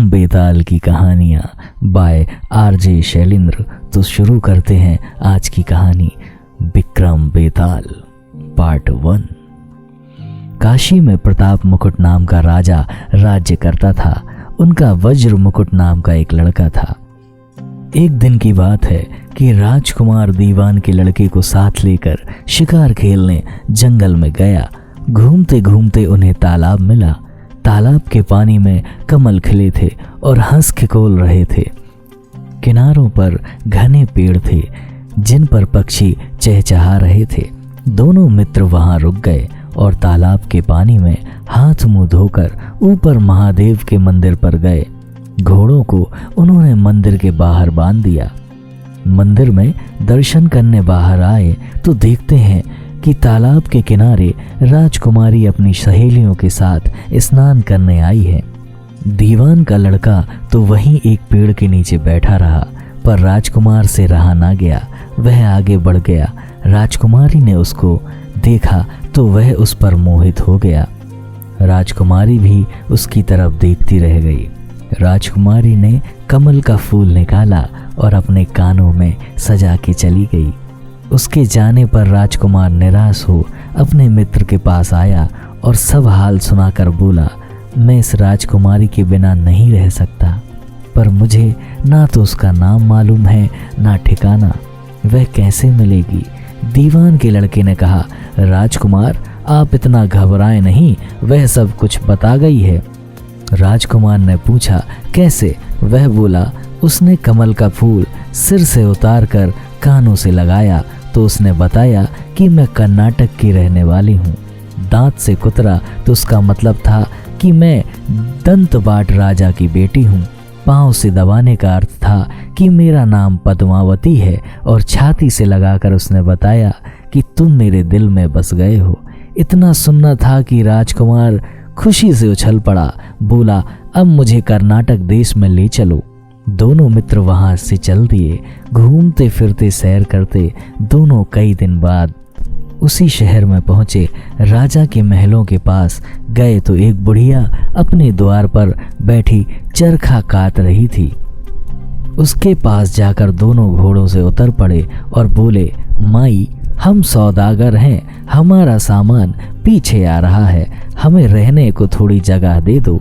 विक्रम बेताल की कहानियाँ by RJ Shailendra. तो शुरू करते हैं आज की कहानी विक्रम बेताल पार्ट 1। काशी में प्रताप मुकुट नाम का राजा राज्य करता था। उनका वज्र मुकुट नाम का एक लड़का था। एक दिन की बात है कि राजकुमार दीवान के लड़के को साथ लेकर शिकार खेलने जंगल में गया। घूमते घूमते उन्हें तालाब मिला। तालाब के पानी में कमल खिले थे और हंस खिकोल रहे थे। किनारों पर घने पेड़ थे जिन पर पक्षी चहचहा रहे थे। दोनों मित्र वहां रुक गए और तालाब के पानी में हाथ मुंह धोकर ऊपर महादेव के मंदिर पर गए। घोड़ों को उन्होंने मंदिर के बाहर बांध दिया। मंदिर में दर्शन करने बाहर आए तो देखते हैं कि तालाब के किनारे राजकुमारी अपनी सहेलियों के साथ स्नान करने आई है। दीवान का लड़का तो वहीं एक पेड़ के नीचे बैठा रहा, पर राजकुमार से रहा ना गया। वह आगे बढ़ गया। राजकुमारी ने उसको देखा तो वह उस पर मोहित हो गया। राजकुमारी भी उसकी तरफ देखती रह गई। राजकुमारी ने कमल का फूल निकाला और अपने कानों में सजा के चली गई। उसके जाने पर राजकुमार निराश हो अपने मित्र के पास आया और सब हाल सुनाकर बोला, मैं इस राजकुमारी के बिना नहीं रह सकता, पर मुझे ना तो उसका नाम मालूम है ना ठिकाना। वह कैसे मिलेगी? दीवान के लड़के ने कहा, राजकुमार आप इतना घबराएं नहीं, वह सब कुछ बता गई है। राजकुमार ने पूछा, कैसे? वह बोला, उसने कमल का फूल सिर से उतार कर कानों से लगाया तो उसने बताया कि मैं कर्नाटक की रहने वाली हूँ। दांत से कुतरा तो उसका मतलब था कि मैं दंतबाट राजा की बेटी हूँ। पाँव से दबाने का अर्थ था कि मेरा नाम पद्मावती है और छाती से लगाकर उसने बताया कि तुम मेरे दिल में बस गए हो। इतना सुनना था कि राजकुमार खुशी से उछल पड़ा। बोला, अब मुझे कर्नाटक देश में ले चलो। दोनों मित्र वहां से चल दिए। घूमते फिरते सैर करते दोनों कई दिन बाद उसी शहर में पहुंचे। राजा के महलों के पास गए तो एक बुढ़िया अपने द्वार पर बैठी चरखा काट रही थी। उसके पास जाकर दोनों घोड़ों से उतर पड़े और बोले, माई हम सौदागर हैं, हमारा सामान पीछे आ रहा है, हमें रहने को थोड़ी जगह दे दो।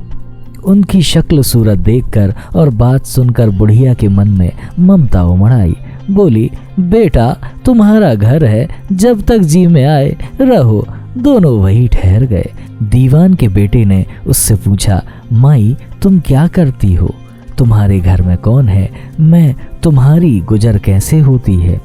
उनकी शक्ल सूरत देखकर और बात सुनकर बुढ़िया के मन में ममता उमड़ आई। बोली, बेटा तुम्हारा घर है, जब तक जी में आए रहो। दोनों वही ठहर गए। दीवान के बेटे ने उससे पूछा, माई तुम क्या करती हो? तुम्हारे घर में कौन है? मैं तुम्हारी गुजर कैसे होती है?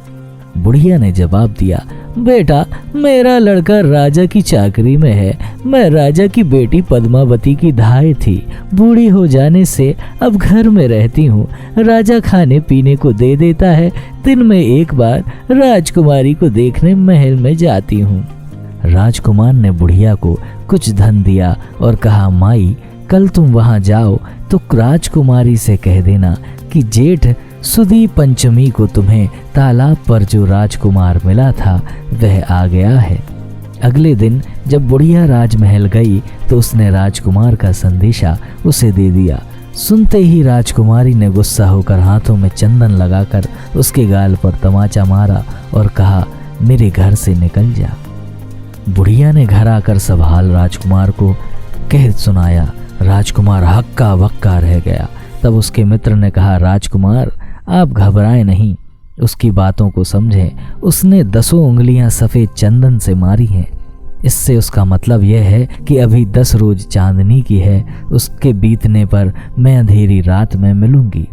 बुढ़िया ने जवाब दिया, बेटा मेरा लड़का राजा की चाकरी में है। मैं राजा की बेटी पद्मावती की धाय थी। बूढ़ी हो जाने से अब घर में रहती हूँ। राजा खाने पीने को दे देता है। दिन में एक बार राजकुमारी को देखने महल में जाती हूँ। राजकुमार ने बुढ़िया को कुछ धन दिया और कहा, माई कल तुम वहाँ जाओ तो राजकुमारी से कह देना कि जेठ सुदी पंचमी को तुम्हें तालाब पर जो राजकुमार मिला था वह आ गया है। अगले दिन जब बुढ़िया राजमहल गई तो उसने राजकुमार का संदेशा उसे दे दिया। सुनते ही राजकुमारी ने गुस्सा होकर हाथों में चंदन लगाकर उसके गाल पर तमाचा मारा और कहा, मेरे घर से निकल जा। बुढ़िया ने घर आकर सब हाल राजकुमार को कह सुनाया। राजकुमार हक्का बक्का रह गया। तब उसके मित्र ने कहा, राजकुमार आप घबराएं नहीं, उसकी बातों को समझें। उसने 10 उंगलियां सफ़ेद चंदन से मारी हैं। इससे उसका मतलब यह है कि अभी 10 रोज चांदनी की है। उसके बीतने पर मैं अंधेरी रात में मिलूंगी।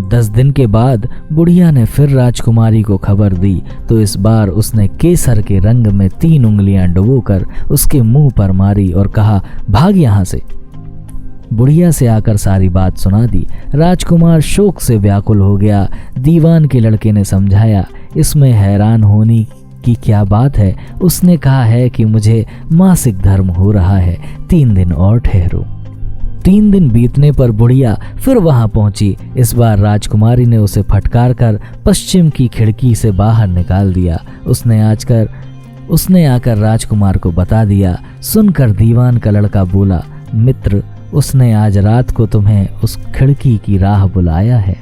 10 दिन के बाद बुढ़िया ने फिर राजकुमारी को खबर दी तो इस बार उसने केसर के रंग में 3 उंगलियां डुबोकर उसके मुंह पर मारी और कहा, भाग यहाँ से। बुढ़िया से आकर सारी बात सुना दी। राजकुमार शोक से व्याकुल हो गया। दीवान के लड़के ने समझाया, इसमें हैरान होने की क्या बात है? उसने कहा है कि मुझे मासिक धर्म हो रहा है, 3 दिन और ठहरो। 3 दिन बीतने पर बुढ़िया फिर वहां पहुंची। इस बार राजकुमारी ने उसे फटकार कर पश्चिम की खिड़की से बाहर निकाल दिया। उसने आकर राजकुमार को बता दिया। सुनकर दीवान का लड़का बोला, मित्र उसने आज रात को तुम्हें उस खिड़की की राह बुलाया है।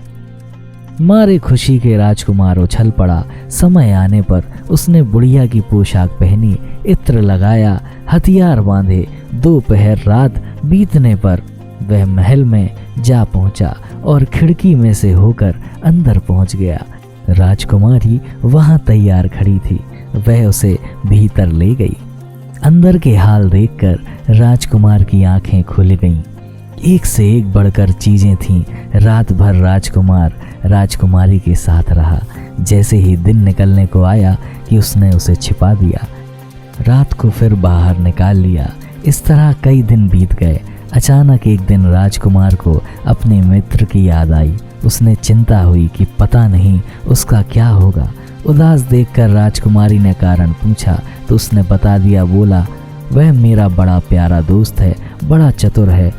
मारे खुशी के राजकुमार उछल पड़ा। समय आने पर उसने बुढ़िया की पोशाक पहनी, इत्र लगाया, हथियार बांधे। दोपहर रात बीतने पर वह महल में जा पहुंचा और खिड़की में से होकर अंदर पहुंच गया। राजकुमारी वहां तैयार खड़ी थी। वह उसे भीतर ले गई। अंदर के हाल देखकर राजकुमार की आंखें खुल गईं। एक से एक बढ़कर चीजें थीं। रात भर राजकुमार राजकुमारी के साथ रहा। जैसे ही दिन निकलने को आया कि उसने उसे छिपा दिया, रात को फिर बाहर निकाल लिया। इस तरह कई दिन बीत गए। अचानक एक दिन राजकुमार को अपने मित्र की याद आई। उसने चिंता हुई कि पता नहीं उसका क्या होगा। उदास देखकर राजकुमारी ने कारण पूछा तो उसने बता दिया। बोला, वह मेरा बड़ा प्यारा दोस्त है, बड़ा चतुर है,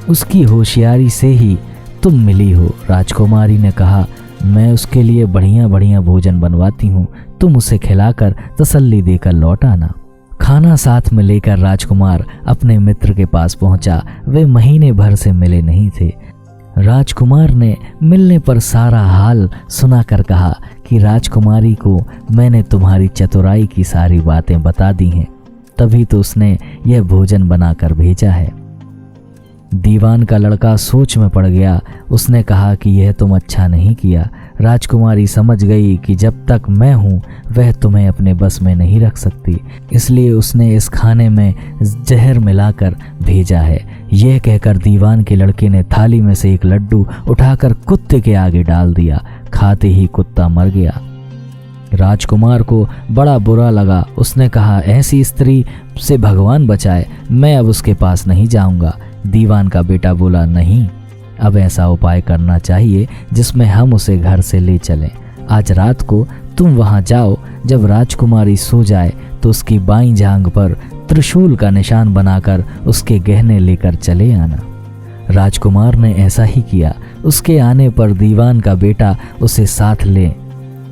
उसकी होशियारी से ही तुम मिली हो। राजकुमारी ने कहा, मैं उसके लिए बढ़िया बढ़िया भोजन बनवाती हूँ, तुम उसे खिलाकर तसल्ली देकर लौट आना। खाना साथ में लेकर राजकुमार अपने मित्र के पास पहुंचा। वे महीने भर से मिले नहीं थे। राजकुमार ने मिलने पर सारा हाल सुनाकर कहा कि राजकुमारी को मैंने तुम्हारी चतुराई की सारी बातें बता दी हैं, तभी तो उसने यह भोजन बनाकर भेजा है। दीवान का लड़का सोच में पड़ गया। उसने कहा कि यह तुम अच्छा नहीं किया। राजकुमारी समझ गई कि जब तक मैं हूँ वह तुम्हें अपने बस में नहीं रख सकती, इसलिए उसने इस खाने में जहर मिलाकर भेजा है। यह कहकर दीवान के लड़के ने थाली में से एक लड्डू उठाकर कुत्ते के आगे डाल दिया। खाते ही कुत्ता मर गया। राजकुमार को बड़ा बुरा लगा। उसने कहा, ऐसी स्त्री से भगवान बचाए, मैं अब उसके पास नहीं जाऊंगा। दीवान का बेटा बोला, नहीं, अब ऐसा उपाय करना चाहिए जिसमें हम उसे घर से ले चलें। आज रात को तुम वहां जाओ। जब राजकुमारी सो जाए तो उसकी बाईं जांघ पर त्रिशूल का निशान बनाकर उसके गहने लेकर चले आना। राजकुमार ने ऐसा ही किया। उसके आने पर दीवान का बेटा उसे साथ ले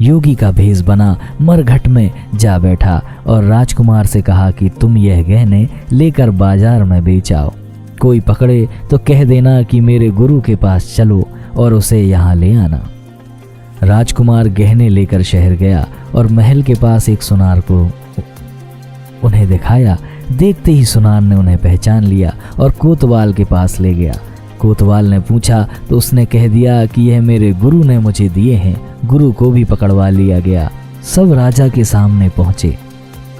योगी का भेष बना मरघट में जा बैठा और राजकुमार से कहा कि तुम यह गहने लेकर बाजार में बेच आओ। कोई पकड़े तो कह देना कि मेरे गुरु के पास चलो और उसे यहाँ ले आना। राजकुमार गहने लेकर शहर गया और महल के पास एक सुनार को उन्हें दिखाया। देखते ही सुनार ने उन्हें पहचान लिया और कोतवाल के पास ले गया। कोतवाल ने पूछा तो उसने कह दिया कि यह मेरे गुरु ने मुझे दिए हैं। गुरु को भी पकड़वा लिया गया। सब राजा के सामने पहुंचे।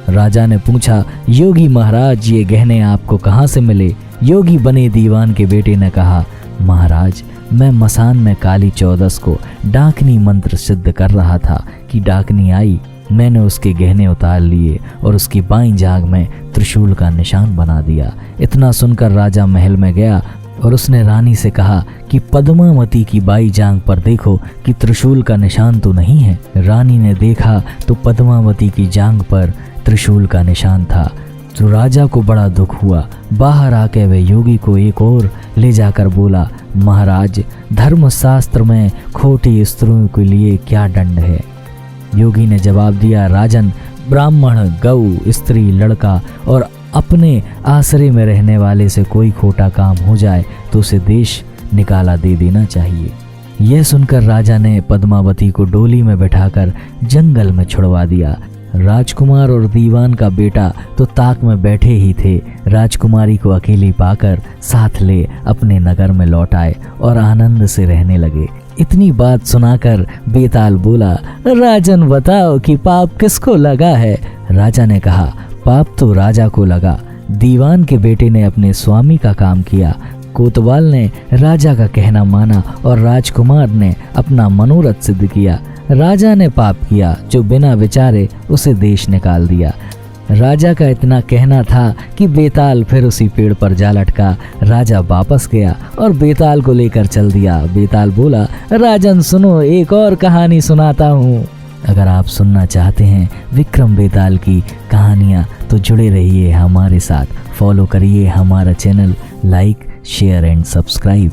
राजा ने पूछा, योगी महाराज, ये गहने आपको कहाँ से मिले? योगी बने दीवान के बेटे ने कहा, महाराज, मैं मसान में काली चौदस को डाकनी मंत्र सिद्ध कर रहा था कि डाकनी आई। मैंने उसके गहने उतार लिए और उसकी बाईं जांघ में त्रिशूल का निशान बना दिया। इतना सुनकर राजा महल में गया और उसने रानी से कहा कि पद्मावती की बाई जांघ पर देखो कि त्रिशूल का निशान तो नहीं है। रानी ने देखा तो पद्मावती की जांघ पर त्रिशूल का निशान था। तो राजा को बड़ा दुख हुआ। बाहर आके वह योगी को एक और ले जाकर बोला, महाराज, धर्मशास्त्र में खोटी स्त्रियों के लिए क्या दंड है? योगी ने जवाब दिया, राजन, ब्राह्मण, गऊ, स्त्री, लड़का और अपने आश्रय में रहने वाले से कोई खोटा काम हो जाए तो उसे देश निकाला दे देना चाहिए। यह सुनकर राजा ने पद्मावती को डोली में बैठाकर जंगल में छुड़वा दिया। राजकुमार और दीवान का बेटा तो ताक में बैठे ही थे। राजकुमारी को अकेली पाकर साथ ले अपने नगर में लौट आए और आनंद से रहने लगे। इतनी बात सुनाकर बेताल बोला, राजन, बताओ कि पाप किसको लगा है? राजा ने कहा, पाप तो राजा को लगा। दीवान के बेटे ने अपने स्वामी का काम किया। कोतवाल ने राजा का कहना माना और राजकुमार ने अपना मनोरथ सिद्ध किया। राजा ने पाप किया जो बिना विचारे उसे देश निकाल दिया। राजा का इतना कहना था कि बेताल फिर उसी पेड़ पर जा लटका। राजा वापस गया और बेताल को लेकर चल दिया। बेताल बोला, राजन सुनो, एक और कहानी सुनाता हूँ। अगर आप सुनना चाहते हैं विक्रम बेताल की कहानियाँ तो जुड़े रहिए हमारे साथ। फॉलो करिए हमारा channel, like, share and subscribe.